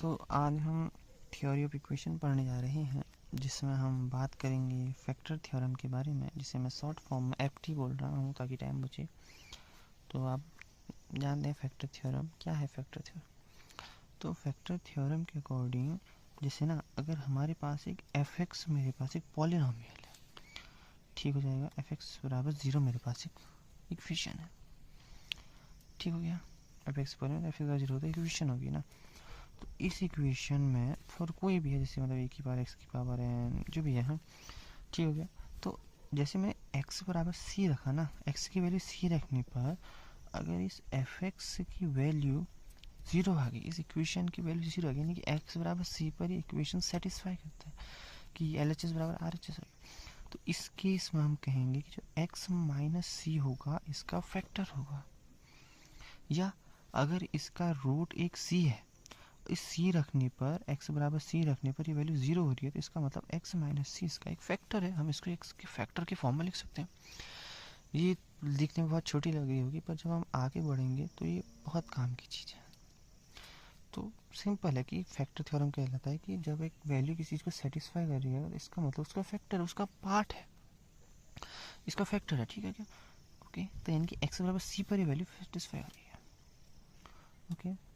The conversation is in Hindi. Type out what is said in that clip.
तो आज हम थ्योरी ऑफ इक्वेशन पढ़ने जा रहे हैं, जिसमें हम बात करेंगे फैक्टर थ्योरम के बारे में, जिसे मैं शॉर्ट फॉर्म में एफटी बोल रहा हूँ ताकि टाइम बचे। तो आप जानते हैं फैक्टर थ्योरम क्या है। फैक्टर थ्योरम तो फैक्टर थ्योरम के अकॉर्डिंग, जैसे ना अगर हमारे पास एक एफ एक्स, मेरे पास एक पॉलिनोमियल है, ठीक हो जाएगा। एफ एक्स बराबर 0 मेरे पास एक इक्वेशन है, ठीक हो गया। F x polynomial, F x बराबर 0 होता है, इक्वेशन होगी ना। तो इस इक्वेशन में फॉर कोई भी है, जैसे मतलब ए की पावर एक्स की पावर एन जो भी है, हाँ ठीक हो गया। तो जैसे मैंने एक्स बराबर सी रखा ना, एक्स की वैल्यू सी रखने पर अगर इस एफ एक्स की वैल्यू 0 आ गई, इस इक्वेशन की वैल्यू 0 आ गई, यानी कि एक्स बराबर सी पर इक्वेशन सेटिस्फाई करता है कि एल एच एस बराबर आर एच एस। तो इस केस में हम कहेंगे कि जो एक्स माइनस सी होगा इसका फैक्टर होगा, या अगर इसका रूट एक सी है, इस सी रखने पर, एक्स बराबर सी रखने पर ये वैल्यू 0 हो रही है, तो इसका मतलब एक्स माइनस सी इसका एक फैक्टर है। हम इसको एक्स के फैक्टर के फॉर्म में लिख सकते हैं। ये लिखने में बहुत छोटी लग रही होगी, पर जब हम आगे बढ़ेंगे तो ये बहुत काम की चीज़ है। तो सिंपल है कि फैक्टर थ्योरम कहलाता है कि जब एक वैल्यू किसी चीज़ को सेटिस्फाई कर रही है, तो इसका मतलब उसका फैक्टर, उसका पार्ट है, इसका फैक्टर है, ठीक है क्या। ओके, तो यानी कि एक्स बराबर सी पर ये वैल्यू सेटिस्फाई हो रही है। ओके,